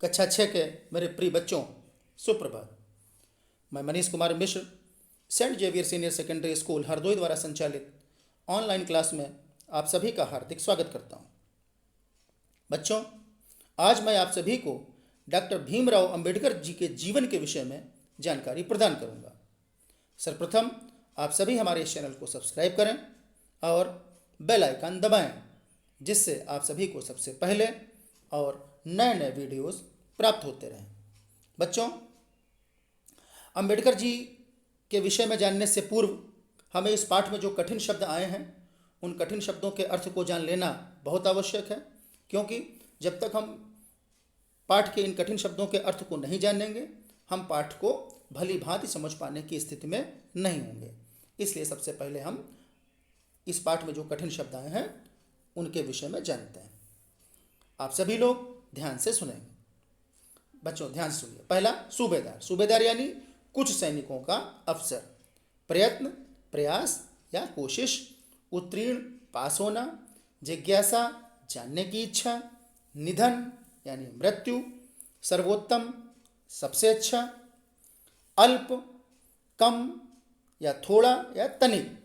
कक्षा 6 के मेरे प्रिय बच्चों, सुप्रभात। मैं Manish Kumar Mishra Saint Xavier senior secondary school Hardoi द्वारा संचालित ऑनलाइन क्लास में आप सभी का हार्दिक स्वागत करता हूं। बच्चों, आज मैं आप सभी को डॉक्टर भीमराव अंबेडकर जी के जीवन के विषय में जानकारी प्रदान करूंगा। सर्वप्रथम आप सभी हमारे इस चैनल को सब्सक्राइब करें और बेल आइकन दबाएं, जिससे आप सभी को सबसे पहले और नए नए वीडियोस प्राप्त होते रहें। बच्चों, अंबेडकर जी के विषय में जानने से पूर्व हमें इस पाठ में जो कठिन शब्द आए हैं उन कठिन शब्दों के अर्थ को जान लेना बहुत आवश्यक है, क्योंकि जब तक हम पाठ के इन कठिन शब्दों के अर्थ को नहीं जानेंगे हम पाठ को भली भांति समझ पाने की स्थिति में नहीं होंगे। इसलिए सबसे पहले हम इस पाठ में जो कठिन शब्द आए हैं उनके विषय में जानते हैं। आप सभी लोग ध्यान से सुनेंगे। बच्चों ध्यान से सुनिए। पहला, सूबेदार। सूबेदार यानी कुछ सैनिकों का अफसर। प्रयत्न, प्रयास या कोशिश। उत्तीर्ण, पास होना। जिज्ञासा, जानने की इच्छा। निधन यानी मृत्यु। सर्वोत्तम, सबसे अच्छा। अल्प, कम या थोड़ा या तनिक।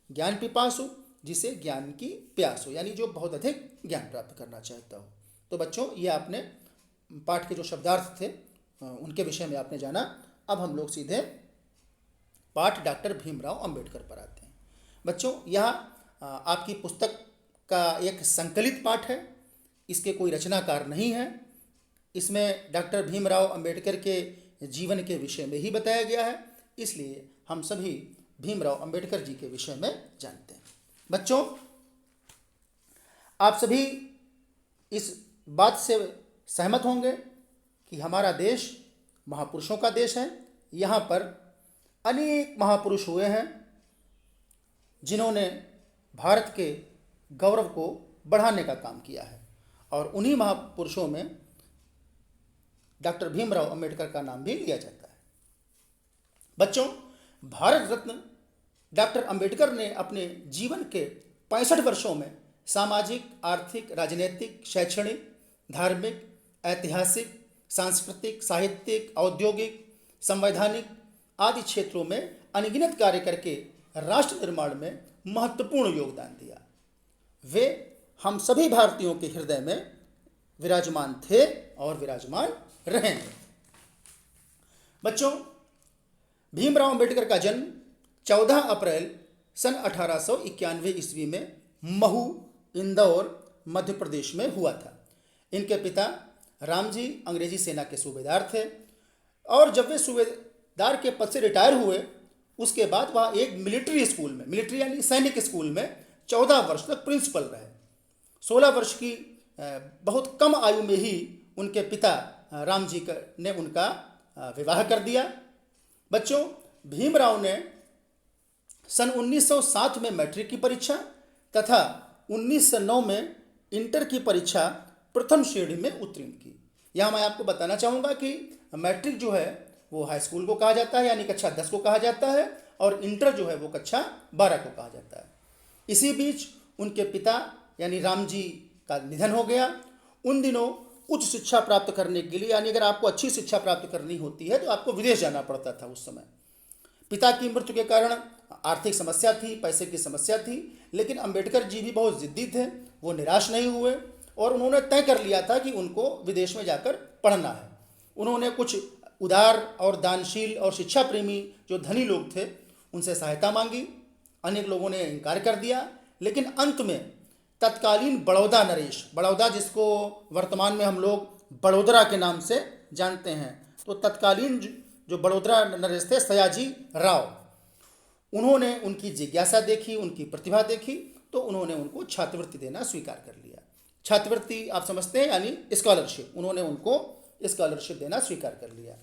ज्ञान पिपासु, जिसे ज्ञान की प्यास हो, यानी जो बहुत अधिक ज्ञान प्राप्त करना चाहता हो। तो बच्चों, ये आपने पाठ के जो शब्दार्थ थे उनके विषय में आपने जाना। अब हम लोग सीधे पाठ डॉक्टर भीमराव अंबेडकर पर आते हैं। बच्चों, यह आपकी पुस्तक का एक संकलित पाठ है, इसके कोई रचनाकार नहीं है। इसमें डॉक्टर भीमराव अंबेडकर के जीवन के विषय में ही बताया गया है, इसलिए हम सभी भीमराव अंबेडकर जी के विषय में जानते हैं। बच्चों, आप सभी इस बात से सहमत होंगे कि हमारा देश महापुरुषों का देश है। यहाँ पर अनेक महापुरुष हुए हैं जिन्होंने भारत के गौरव को बढ़ाने का काम किया है, और उन्हीं महापुरुषों में डॉक्टर भीमराव अंबेडकर का नाम भी लिया जाता है। बच्चों, भारत रत्न डॉक्टर अंबेडकर ने अपने जीवन के 65 वर्षों में सामाजिक, आर्थिक, राजनीतिक, शैक्षणिक, धार्मिक, ऐतिहासिक, सांस्कृतिक, साहित्यिक, औद्योगिक, संवैधानिक आदि क्षेत्रों में अनगिनत कार्य करके राष्ट्र निर्माण में महत्वपूर्ण योगदान दिया। वे हम सभी भारतीयों के हृदय में विराजमान थे और विराजमान रहेंगे। बच्चों, भीमराव अंबेडकर का जन्म 14 अप्रैल सन 1891 ईस्वी में महू, इंदौर, मध्य प्रदेश में हुआ था। इनके पिता रामजी अंग्रेजी सेना के सूबेदार थे, और जब वे सूबेदार के पद से रिटायर हुए उसके बाद वह एक मिलिट्री स्कूल में, मिलिट्री यानी सैनिक स्कूल में 14 वर्ष तक प्रिंसिपल रहे। 16 वर्ष की बहुत कम आयु में ही उनके पिता रामजी ने उनका विवाह कर दिया। बच्चों, भीमराव ने सन 1907 में मैट्रिक की परीक्षा तथा 1909 में इंटर की परीक्षा प्रथम श्रेणी में उत्तीर्ण की। यहाँ मैं आपको बताना चाहूँगा कि मैट्रिक जो है वो हाई स्कूल को कहा जाता है, यानी कक्षा 10 को कहा जाता है, और इंटर जो है वो कक्षा 12 को कहा जाता है। इसी बीच उनके पिता यानी राम जी का निधन हो गया। उन दिनों उच्च शिक्षा प्राप्त करने के लिए, यानी अगर आपको अच्छी शिक्षा प्राप्त करनी होती है तो आपको विदेश जाना पड़ता था उस समय। पिता की मृत्यु के कारण आर्थिक समस्या थी, पैसे की समस्या थी, लेकिन अंबेडकर जी भी बहुत जिद्दी थे। वो निराश नहीं हुए और उन्होंने तय कर लिया था कि उनको विदेश में जाकर पढ़ना है। उन्होंने कुछ उदार और दानशील और शिक्षा प्रेमी जो धनी लोग थे उनसे सहायता मांगी। अनेक लोगों ने इनकार कर दिया, लेकिन अंत में तत्कालीन बड़ौदा नरेश, बड़ौदा जिसको वर्तमान में हम लोग बड़ोदरा के नाम से जानते हैं, तो तत्कालीन जो बड़ोदरा नरेश थे सयाजी राव, उन्होंने उनकी जिज्ञासा देखी, उनकी प्रतिभा देखी, तो उन्होंने उनको छात्रवृत्ति देना स्वीकार कर लिया। छात्रवृत्ति आप समझते हैं, यानी स्कॉलरशिप। उन्होंने उनको स्कॉलरशिप देना स्वीकार कर लिया।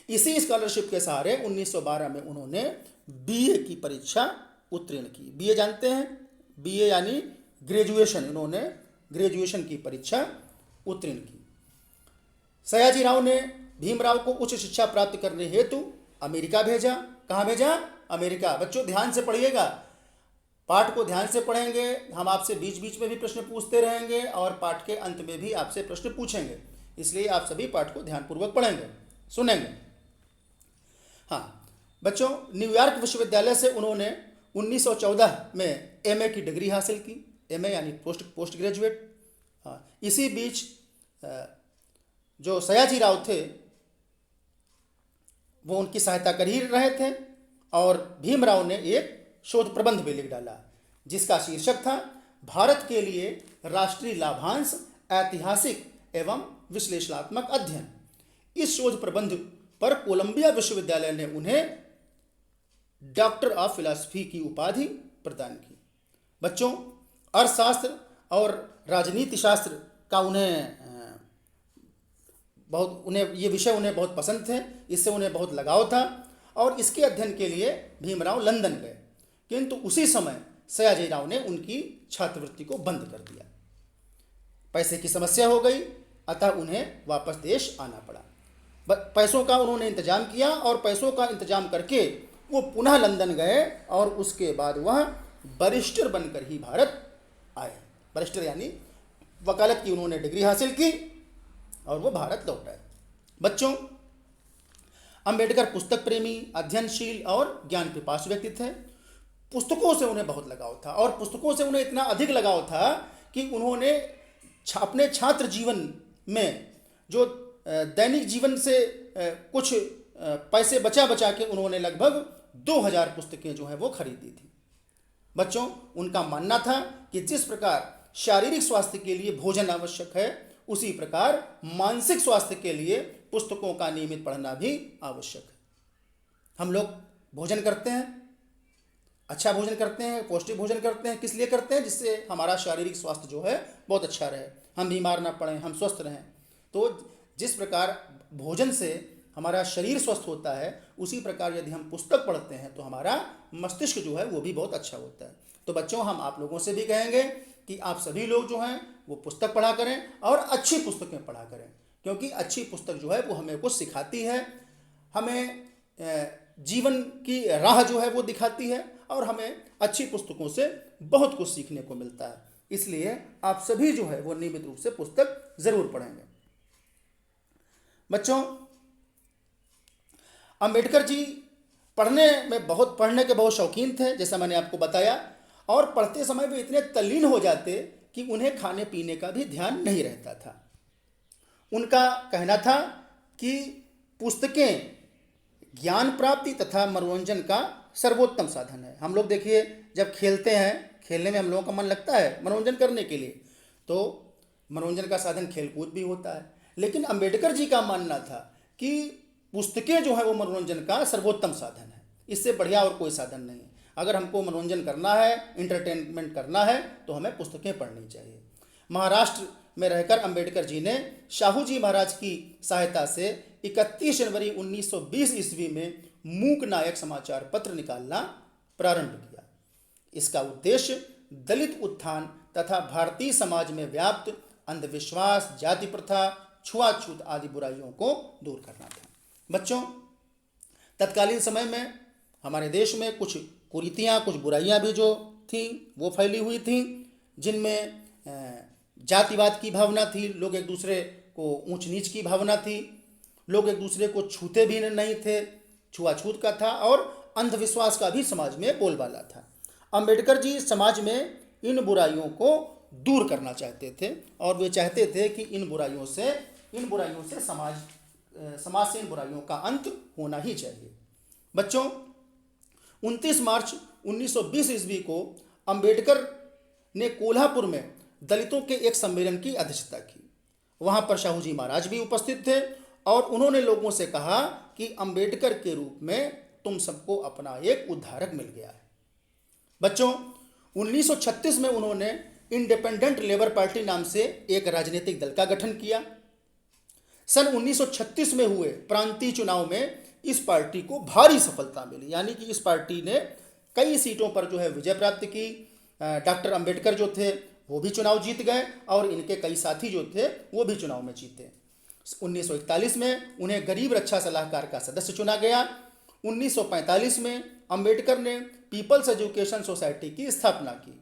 इसी स्कॉलरशिप के सहारे 1912 में उन्होंने बीए की परीक्षा उत्तीर्ण की। बीए जानते हैं, बीए यानी ग्रेजुएशन। इन्होंने ग्रेजुएशन की परीक्षा उत्तीर्ण की। सयाजी राव ने भीमराव को उच्च शिक्षा प्राप्त करने हेतु अमेरिका भेजा। कहाँ भेजा? अमेरिका। बच्चों ध्यान से पढ़िएगा, पाठ को ध्यान से पढ़ेंगे। हम आपसे बीच बीच में भी प्रश्न पूछते रहेंगे और पाठ के अंत में भी आपसे प्रश्न पूछेंगे, इसलिए आप सभी पाठ को ध्यानपूर्वक पढ़ेंगे, सुनेंगे। हाँ बच्चों, न्यूयॉर्क विश्वविद्यालय से उन्होंने 1914 में एमए की डिग्री हासिल की, एमए यानी पोस्ट ग्रेजुएट। हाँ, इसी बीच जो सयाजी राव थे वो उनकी सहायता कर ही रहे थे और भीमराव ने एक शोध प्रबंध भी लिख डाला जिसका शीर्षक था भारत के लिए राष्ट्रीय लाभांश, ऐतिहासिक एवं विश्लेषणात्मक अध्ययन। इस शोध प्रबंध पर कोलंबिया विश्वविद्यालय ने उन्हें डॉक्टर ऑफ फिलॉसफी की उपाधि प्रदान की। बच्चों, अर्थशास्त्र और राजनीति शास्त्र का ये विषय उन्हें बहुत पसंद थे, इससे उन्हें बहुत लगाव था और इसके अध्ययन के लिए भीमराव लंदन गए, किंतु उसी समय सयाजी राव ने उनकी छात्रवृत्ति को बंद कर दिया। पैसे की समस्या हो गई, अतः उन्हें वापस देश आना पड़ा। पैसों का उन्होंने इंतजाम किया और पैसों का इंतजाम करके वो पुनः लंदन गए और उसके बाद वह बैरिस्टर बनकर ही भारत आए। बैरिस्टर यानी वकालत की उन्होंने डिग्री हासिल की और वो भारत लौट आए। बच्चों, अंबेडकर पुस्तक प्रेमी, अध्ययनशील और ज्ञान पिपासु व्यक्ति थे। पुस्तकों से उन्हें बहुत लगाव था और पुस्तकों से उन्हें इतना अधिक लगाव था कि उन्होंने अपने छात्र जीवन में जो दैनिक जीवन से कुछ पैसे बचा बचा के उन्होंने लगभग 2000 पुस्तकें जो है वो खरीदी थी। बच्चों, उनका मानना था कि जिस प्रकार शारीरिक स्वास्थ्य के लिए भोजन आवश्यक है, उसी प्रकार मानसिक स्वास्थ्य के लिए पुस्तकों का नियमित पढ़ना भी आवश्यक है। हम लोग भोजन करते हैं, अच्छा भोजन करते हैं, पौष्टिक भोजन करते हैं, किस लिए करते हैं? जिससे हमारा शारीरिक स्वास्थ्य जो है बहुत अच्छा रहे, हम बीमार ना पड़ें, हम स्वस्थ रहें। तो जिस प्रकार भोजन से हमारा शरीर स्वस्थ होता है, उसी प्रकार यदि हम पुस्तक पढ़ते हैं तो हमारा मस्तिष्क जो है वो भी बहुत अच्छा होता है। तो बच्चों, हम आप लोगों से भी कहेंगे कि आप सभी लोग जो हैं वो पुस्तक पढ़ा करें और अच्छी पुस्तकें पढ़ा करें, क्योंकि अच्छी पुस्तक जो है वो हमें कुछ सिखाती है, हमें जीवन की राह जो है वो दिखाती है और हमें अच्छी पुस्तकों से बहुत कुछ सीखने को मिलता है। इसलिए आप सभी जो है वो नियमित रूप से पुस्तक जरूर पढ़ेंगे। बच्चों, अंबेडकर जी पढ़ने के बहुत शौकीन थे, जैसा मैंने आपको बताया, और पढ़ते समय वे इतने तल्लीन हो जाते कि उन्हें खाने पीने का भी ध्यान नहीं रहता था। उनका कहना था कि पुस्तकें ज्ञान प्राप्ति तथा मनोरंजन का सर्वोत्तम साधन है। हम लोग देखिए, जब खेलते हैं, खेलने में हम लोगों का मन लगता है मनोरंजन करने के लिए, तो मनोरंजन का साधन खेलकूद भी होता है। लेकिन अंबेडकर जी का मानना था कि पुस्तकें जो है वो मनोरंजन का सर्वोत्तम साधन है, इससे बढ़िया और कोई साधन नहीं है। अगर हमको मनोरंजन करना है, एंटरटेनमेंट करना है, तो हमें पुस्तकें पढ़नी चाहिए। महाराष्ट्र में रहकर अंबेडकर जी ने शाहू जी महाराज की सहायता से 31 जनवरी 1920 ईस्वी में मूक नायक समाचार पत्र निकालना प्रारंभ किया। इसका उद्देश्य दलित उत्थान तथा भारतीय समाज में व्याप्त अंधविश्वास, जाति प्रथा, छुआछूत आदि बुराइयों को दूर करना था। बच्चों, तत्कालीन समय में हमारे देश में कुछ कुरीतियाँ, कुछ बुराइयाँ भी जो थी वो फैली हुई थी, जिनमें जातिवाद की भावना थी, लोग एक दूसरे को ऊंच नीच की भावना थी, लोग एक दूसरे को छूते भी नहीं थे, छुआछूत का था और अंधविश्वास का भी समाज में बोलबाला था। अंबेडकर जी समाज में इन बुराइयों को दूर करना चाहते थे और वे चाहते थे कि इन बुराइयों से समाज से इन बुराइयों का अंत होना ही चाहिए। बच्चों, 29 मार्च 1920 ईस्वी को अंबेडकर ने कोल्हापुर में दलितों के एक सम्मेलन की अध्यक्षता की। वहां पर शाहू जी महाराज भी उपस्थित थे और उन्होंने लोगों से कहा कि अंबेडकर के रूप में तुम सबको अपना एक उद्धारक मिल गया है। बच्चों, 1936 में उन्होंने इंडिपेंडेंट लेबर पार्टी नाम से एक राजनीतिक दल का गठन किया। सन 1936 में हुए प्रांतीय चुनाव में इस पार्टी को भारी सफलता मिली, यानी कि इस पार्टी ने कई सीटों पर जो है विजय प्राप्त की। डॉक्टर अंबेडकर जो थे वो भी चुनाव जीत गए और इनके कई साथी जो थे वो भी चुनाव में जीते। 1941 में उन्हें गरीब रक्षा सलाहकार का सदस्य चुना गया। 1945 में अंबेडकर ने पीपल्स एजुकेशन सोसाइटी की स्थापना की।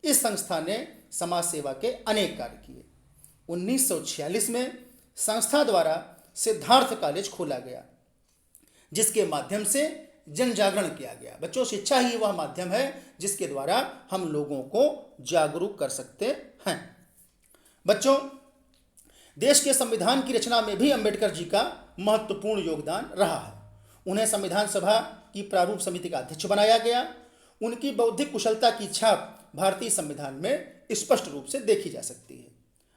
इस संस्था ने समाज सेवा के अनेक कार्य किए। 1946 में संस्था द्वारा सिद्धार्थ कॉलेज खोला गया, जिसके माध्यम से जन जागरण किया गया। बच्चों, शिक्षा ही वह माध्यम है जिसके द्वारा हम लोगों को जागरूक कर सकते हैं। बच्चों, देश के संविधान की रचना में भी अंबेडकर जी का महत्वपूर्ण योगदान रहा है। उन्हें संविधान सभा की प्रारूप समिति का अध्यक्ष बनाया गया। उनकी बौद्धिक कुशलता की छाप भारतीय संविधान में स्पष्ट रूप से देखी जा सकती है।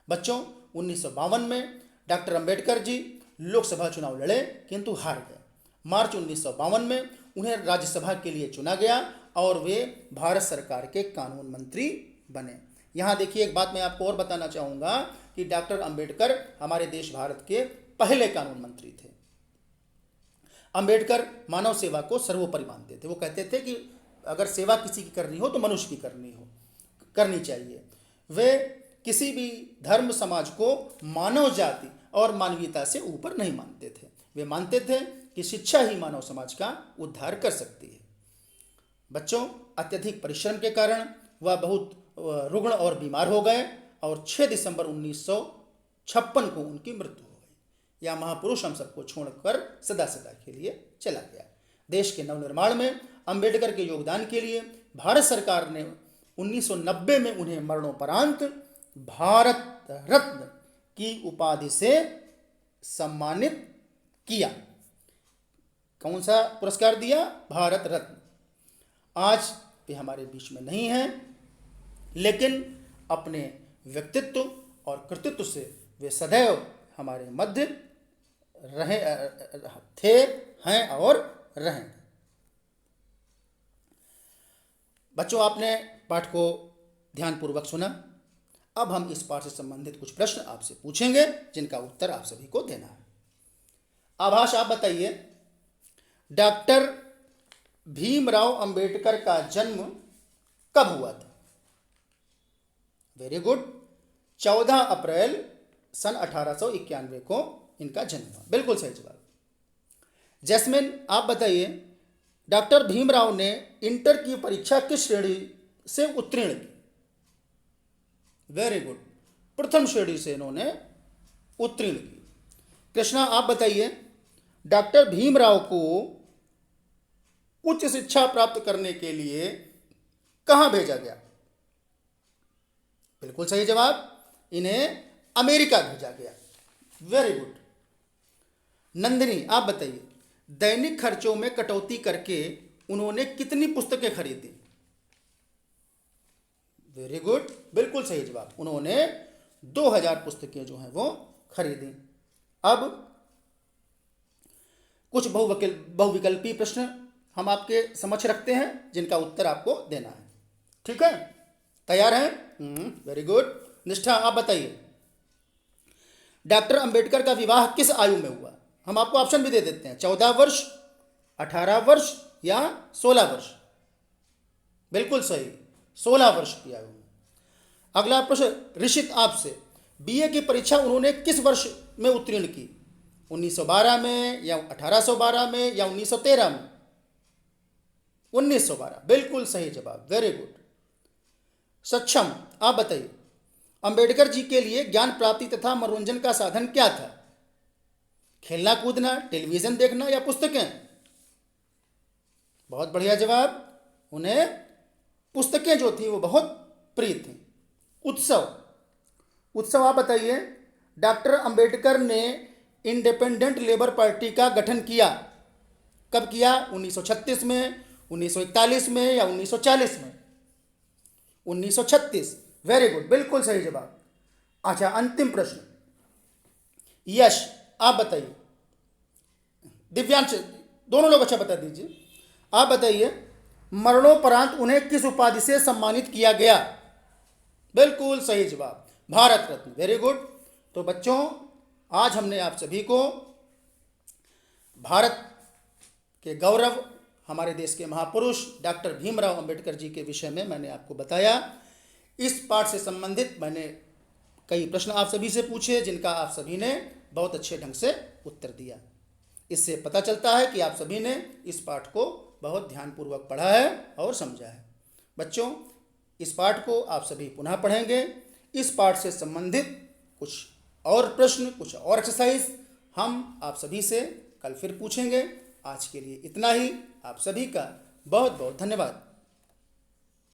बच्चों, 1952 में डॉक्टर अंबेडकर जी लोकसभा चुनाव लड़े किंतु हार गए। मार्च 1952 में उन्हें राज्यसभा के लिए चुना गया और वे भारत सरकार के कानून मंत्री बने। यहाँ देखिए, एक बात मैं आपको और बताना चाहूँगा कि डॉक्टर अंबेडकर हमारे देश भारत के पहले कानून मंत्री थे। अंबेडकर मानव सेवा को सर्वोपरि मानते थे। वो कहते थे कि अगर सेवा किसी की करनी हो तो मनुष्य की करनी चाहिए। वे किसी भी धर्म समाज को मानव जाति और मानवीयता से ऊपर नहीं मानते थे। वे मानते थे कि शिक्षा ही मानव समाज का उद्धार कर सकती है। बच्चों, अत्यधिक परिश्रम के कारण वह बहुत रुग्ण और बीमार हो गए और 6 दिसंबर 1956 को उनकी मृत्यु हो गई। यह महापुरुष हम सबको छोड़कर सदा सदा के लिए चला गया। देश के नवनिर्माण में अंबेडकर के योगदान के लिए भारत सरकार ने 1990 में उन्हें मरणोपरांत भारत रत्न की उपाधि से सम्मानित किया। कौन सा पुरस्कार दिया? भारत रत्न। आज वे हमारे बीच में नहीं हैं, लेकिन अपने व्यक्तित्व और कृतित्व से वे सदैव हमारे मध्य रहे थे, हैं और रहें। बच्चों, आपने पाठ को ध्यानपूर्वक सुना। अब हम इस पाठ से संबंधित कुछ प्रश्न आपसे पूछेंगे जिनका उत्तर आप सभी को देना है। आभाष, आप बताइए, डॉक्टर भीमराव अंबेडकर का जन्म कब हुआ था? वेरी गुड, 14 अप्रैल सन 1891 को इनका जन्म हुआ। बिल्कुल सही जवाब। जैस्मिन, आप बताइए, डॉक्टर भीमराव ने इंटर की परीक्षा किस श्रेणी से उत्तीर्ण की? वेरी गुड, प्रथम श्रेणी से इन्होंने उत्तीर्ण की। कृष्णा, आप बताइए, डॉक्टर भीमराव को उच्च शिक्षा प्राप्त करने के लिए कहां भेजा गया? बिल्कुल सही जवाब, इन्हें अमेरिका भेजा गया। Very good. नंदिनी, आप बताइए, दैनिक खर्चों में कटौती करके उन्होंने कितनी पुस्तकें खरीदी? वेरी गुड, बिल्कुल सही जवाब, उन्होंने 2000 पुस्तकें जो हैं वो खरीदी। अब कुछ बहुविकल्पी प्रश्न हम आपके समक्ष रखते हैं जिनका उत्तर आपको देना है। ठीक है, तैयार हैं? Very good. निष्ठा, आप बताइए, डॉक्टर अंबेडकर का विवाह किस आयु में हुआ? हम आपको ऑप्शन भी दे देते हैं, 14 वर्ष, 18 वर्ष या 16 वर्ष। बिल्कुल सही, 16 वर्ष की आयु में। अगला प्रश्न ऋषित आपसे, बीए की परीक्षा उन्होंने किस वर्ष में उत्तीर्ण की? 1912 में या 1812 में या 1913 में? 1912, बिल्कुल सही जवाब, वेरी गुड। सक्षम, आप बताइए, अंबेडकर जी के लिए ज्ञान प्राप्ति तथा मनोरंजन का साधन क्या था? खेलना कूदना, टेलीविजन देखना या पुस्तकें? बहुत बढ़िया जवाब, उन्हें पुस्तकें जो थी वो बहुत प्रिय थी। उत्सव, आप बताइए, डॉक्टर अंबेडकर ने इंडिपेंडेंट लेबर पार्टी का गठन किया, कब किया? 1936 में, 1941 में या 1940 में? 1936, वेरी गुड, बिल्कुल सही जवाब। अच्छा, अंतिम प्रश्न, यश, आप बताइए, दिव्यांश, दोनों लोग अच्छा बता दीजिए। आप बताइए, मरणोपरांत उन्हें किस उपाधि से सम्मानित किया गया? बिल्कुल सही जवाब, भारत रत्न, वेरी गुड। तो बच्चों, आज हमने आप सभी को भारत के गौरव, हमारे देश के महापुरुष डॉक्टर भीमराव अंबेडकर जी के विषय में मैंने आपको बताया। इस पाठ से संबंधित मैंने कई प्रश्न आप सभी से पूछे जिनका आप सभी ने बहुत अच्छे ढंग से उत्तर दिया। इससे पता चलता है कि आप सभी ने इस पाठ को बहुत ध्यानपूर्वक पढ़ा है और समझा है। बच्चों, इस पाठ को आप सभी पुनः पढ़ेंगे। इस पाठ से संबंधित कुछ और प्रश्न, कुछ और एक्सरसाइज हम आप सभी से कल फिर पूछेंगे। आज के लिए इतना ही। आप सभी का बहुत बहुत धन्यवाद।